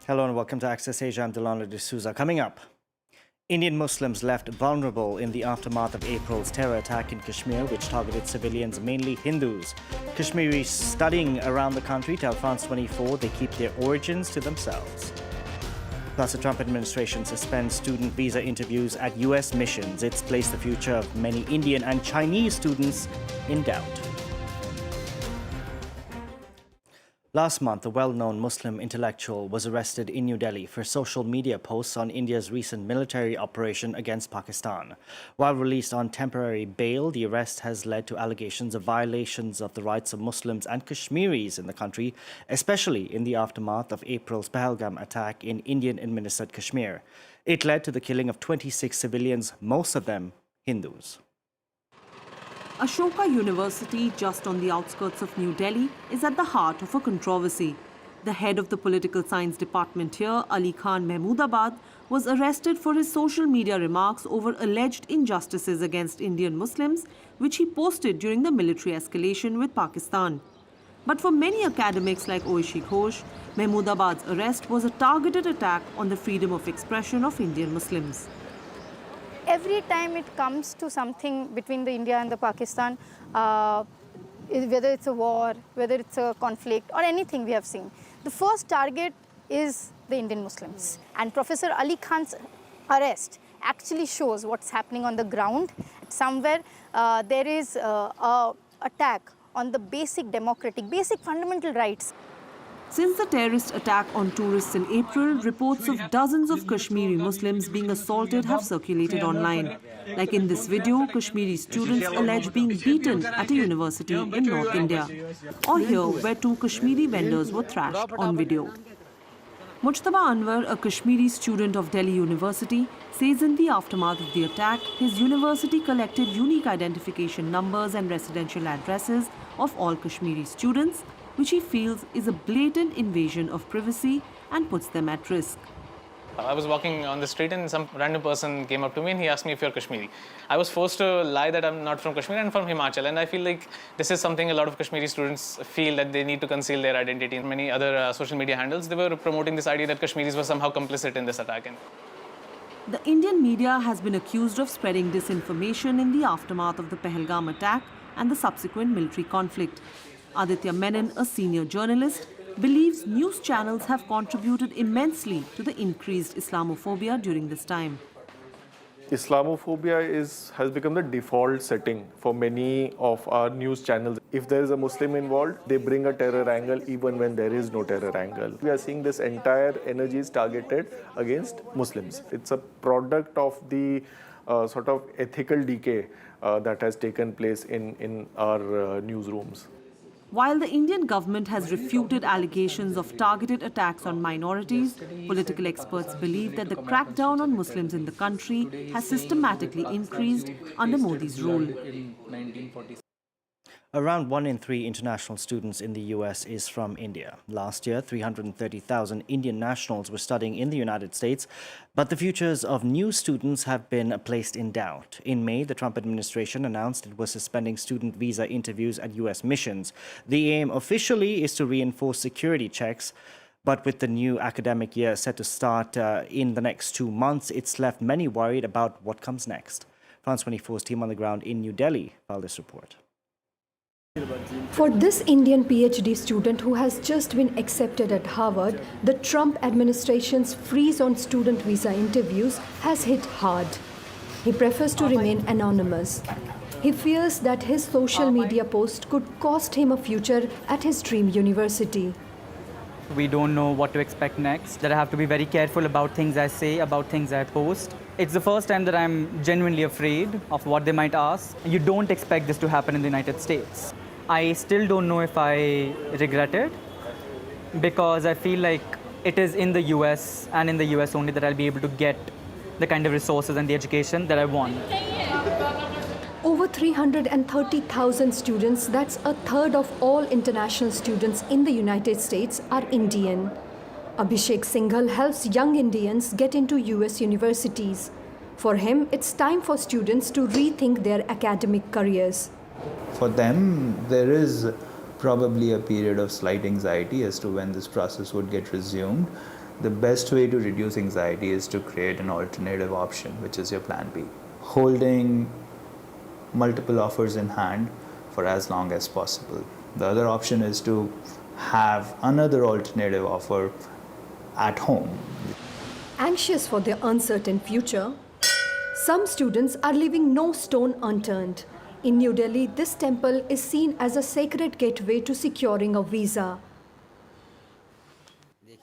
Hello and welcome to Access Asia. I'm Delano D'Souza. Coming up, Indian Muslims left vulnerable in the aftermath of April's terror attack in Kashmir, which targeted civilians, mainly Hindus. Kashmiris studying around the country tell France 24 they keep their origins to themselves. Plus, the Trump administration suspends student visa interviews at US missions. It's placed the future of many Indian and Chinese students in doubt. Last month, a well-known Muslim intellectual was arrested in New Delhi for social media posts on India's recent military operation against Pakistan. While released on temporary bail, the arrest has led to allegations of violations of the rights of Muslims and Kashmiris in the country, especially in the aftermath of April's Pahalgam attack in Indian-administered Kashmir. It led to the killing of 26 civilians, most of them Hindus. Ashoka University, just on the outskirts of New Delhi, is at the heart of a controversy. The head of the political science department here, Ali Khan Mahmoodabad, was arrested for his social media remarks over alleged injustices against Indian Muslims, which he posted during the military escalation with Pakistan. But for many academics like Oishi Ghosh, Mahmoodabad's arrest was a targeted attack on the freedom of expression of Indian Muslims. Every time it comes to something between the India and the Pakistan, whether it's a war, whether it's a conflict or anything we have seen, the first target is the Indian Muslims. And Professor Ali Khan's arrest actually shows what's happening on the ground. Somewhere there is an attack on the basic democratic, basic fundamental rights. Since the terrorist attack on tourists in April, reports of dozens of Kashmiri Muslims being assaulted have circulated online. Like in this video, Kashmiri students allege being beaten at a university in North India. Or here, where two Kashmiri vendors were thrashed on video. Mujtaba Anwar, a Kashmiri student of Delhi University, says in the aftermath of the attack, his university collected unique identification numbers and residential addresses of all Kashmiri students, which he feels is a blatant invasion of privacy and puts them at risk. I was walking on the street and some random person came up to me and he asked me if you're Kashmiri. I was forced to lie that I'm not from Kashmir and from Himachal, and I feel like this is something a lot of Kashmiri students feel, that they need to conceal their identity. In many other social media handles, they were promoting this idea that Kashmiris were somehow complicit in this attack. The Indian media has been accused of spreading disinformation in the aftermath of the Pahalgam attack and the subsequent military conflict. Aditya Menon, a senior journalist, believes news channels have contributed immensely to the increased Islamophobia during this time. Islamophobia has become the default setting for many of our news channels. If there is a Muslim involved, they bring a terror angle even when there is no terror angle. We are seeing this entire energy is targeted against Muslims. It's a product of the sort of ethical decay that has taken place in our newsrooms. While the Indian government has refuted allegations of targeted attacks on minorities, political experts believe that the crackdown on Muslims in the country has systematically increased under Modi's rule. Around 1 in 3 international students in the US is from India. Last year, 330,000 Indian nationals were studying in the United States, but the futures of new students have been placed in doubt. In May, the Trump administration announced it was suspending student visa interviews at US missions. The aim officially is to reinforce security checks, but with the new academic year set to start in the next 2 months, it's left many worried about what comes next. France 24's team on the ground in New Delhi filed this report. For this Indian PhD student who has just been accepted at Harvard, the Trump administration's freeze on student visa interviews has hit hard. He prefers to remain anonymous. He fears that his social media post could cost him a future at his dream university. We don't know what to expect next, that I have to be very careful about things I say, about things I post. It's the first time that I'm genuinely afraid of what they might ask. You don't expect this to happen in the United States. I still don't know if I regret it, because I feel like it is in the US and in the US only that I'll be able to get the kind of resources and the education that I want. Over 330,000 students, that's a third of all international students in the United States, are Indian. Abhishek Singhal helps young Indians get into US universities. For him, it's time for students to rethink their academic careers. For them, there is probably a period of slight anxiety as to when this process would get resumed. the best way to reduce anxiety is to create an alternative option, which is your plan B. Holding multiple offers in hand for as long as possible. The other option is to have another alternative offer at home. Anxious for their uncertain future, some students are leaving no stone unturned. In New Delhi, this temple is seen as a sacred gateway to securing a visa.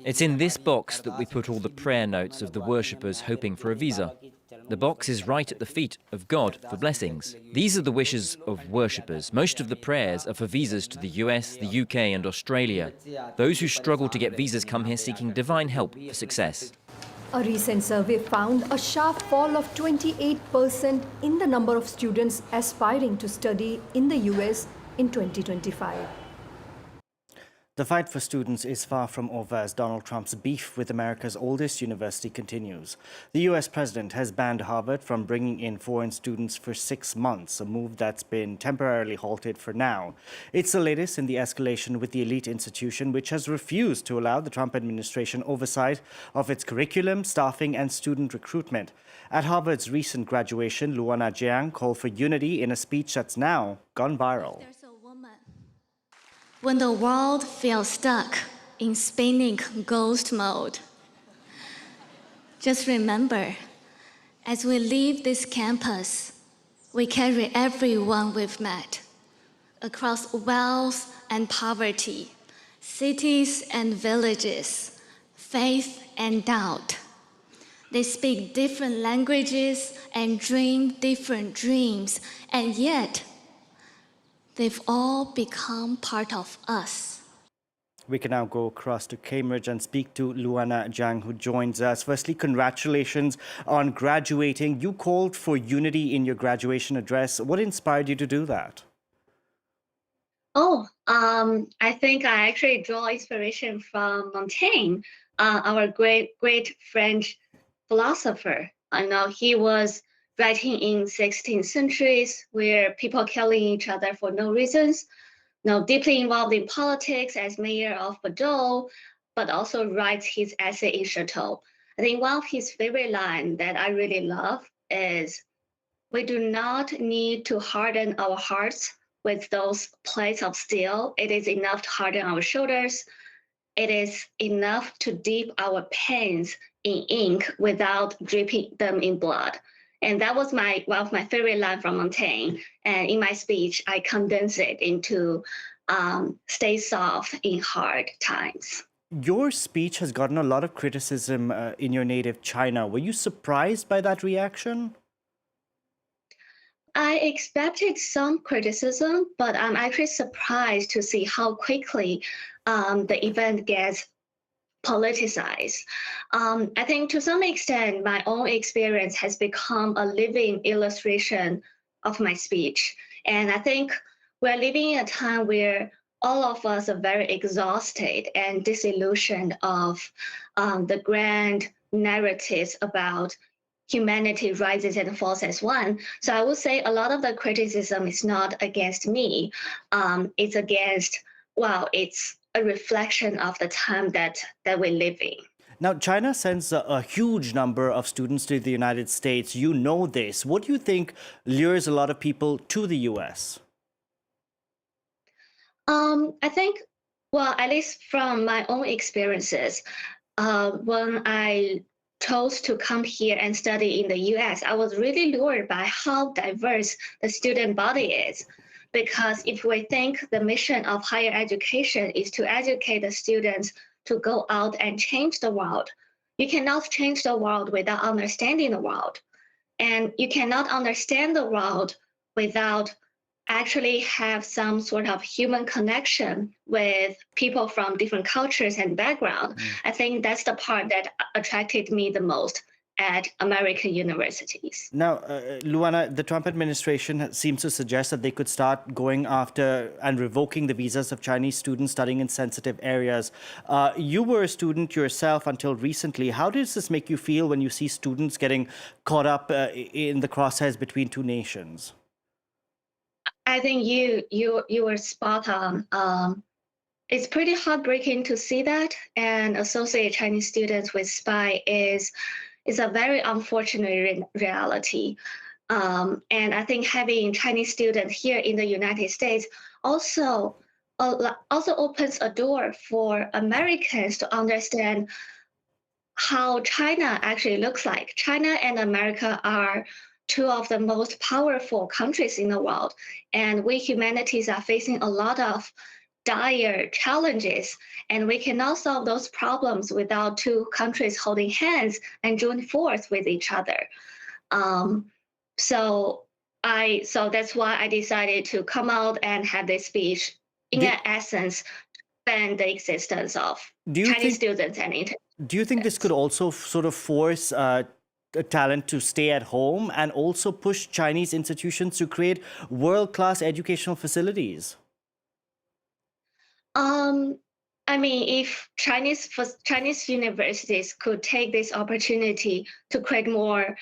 It's in this box that we put all the prayer notes of the worshippers hoping for a visa. The box is right at the feet of God for blessings. These are the wishes of worshippers. Most of the prayers are for visas to the US, the UK and Australia. Those who struggle to get visas come here seeking divine help for success. A recent survey found a sharp fall of 28% in the number of students aspiring to study in the US in 2025. The fight for students is far from over as Donald Trump's beef with America's oldest university continues. The U.S. president has banned Harvard from bringing in foreign students for 6 months, a move that's been temporarily halted for now. It's the latest in the escalation with the elite institution, which has refused to allow the Trump administration oversight of its curriculum, staffing, and student recruitment. At Harvard's recent graduation, Luanna Jiang called for unity in a speech that's now gone viral. When the world feels stuck in spinning ghost mode, just remember, as we leave this campus, we carry everyone we've met, across wealth and poverty, cities and villages, faith and doubt. They speak different languages and dream different dreams, and yet they've all become part of us. We can now go across to Cambridge and speak to Luanna Jiang, who joins us. Firstly, congratulations on graduating. You called for unity in your graduation address. What inspired you to do that? I think I actually draw inspiration from Montaigne, our great French philosopher. I know he was writing in 16th centuries where people killing each other for no reasons, deeply involved in politics as mayor of Bordeaux, but also writes his essay in Chateau. I think one of his favorite lines that I really love is, we do not need to harden our hearts with those plates of steel. It is enough to harden our shoulders. It is enough to dip our pens in ink without dripping them in blood. And that was one of my favorite lines from Montaigne. And in my speech, I condense it into stay soft in hard times. Your speech has gotten a lot of criticism in your native China. Were you surprised by that reaction? I expected some criticism, but I'm actually surprised to see how quickly the event gets politicized. I think to some extent, my own experience has become a living illustration of my speech. And I think we're living in a time where all of us are very exhausted and disillusioned of the grand narratives about humanity rises and falls as one. So I would say a lot of the criticism is not against me. It's against, it's a reflection of the time that we live in. Now, China sends a huge number of students to the United States. You know this. What do you think lures a lot of people to the U.S.? I think, at least from my own experiences, when I chose to come here and study in the U.S., I was really lured by how diverse the student body is. Because if we think the mission of higher education is to educate the students to go out and change the world, you cannot change the world without understanding the world. And you cannot understand the world without actually have some sort of human connection with people from different cultures and background. I think that's the part that attracted me the most at American universities. Now, Luanna, the Trump administration seems to suggest that they could start going after and revoking the visas of Chinese students studying in sensitive areas. You were a student yourself until recently. How does this make you feel when you see students getting caught up in the crosshairs between two nations? I think you were spot on. it's pretty heartbreaking to see that, and associate Chinese students with spy is a very unfortunate reality. And I think having Chinese students here in the United States also opens a door for Americans to understand how China actually looks like. China and America are two of the most powerful countries in the world, and we humanities are facing a lot of dire challenges, and we cannot solve those problems without two countries holding hands and join force with each other. So that's why I decided to come out and have this speech. In essence, ban the existence of Chinese students and do you think this could also sort of force talent to stay at home and also push Chinese institutions to create world-class educational facilities? I mean, if Chinese universities could take this opportunity to create more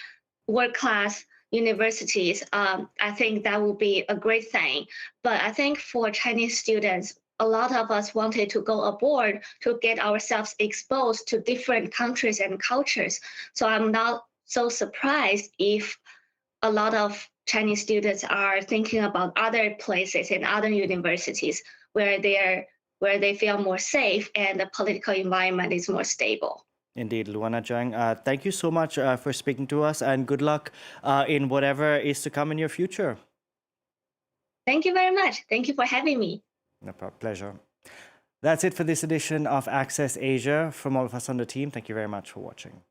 world-class universities, I think that would be a great thing. But I think for Chinese students, a lot of us wanted to go abroad to get ourselves exposed to different countries and cultures. So I'm not so surprised if a lot of Chinese students are thinking about other places and other universities where they feel more safe and the political environment is more stable. Indeed, Luanna Jiang, thank you so much for speaking to us, and good luck in whatever is to come in your future. Thank you very much. Thank you for having me. No problem. Pleasure. That's it for this edition of Access Asia. From all of us on the team, thank you very much for watching.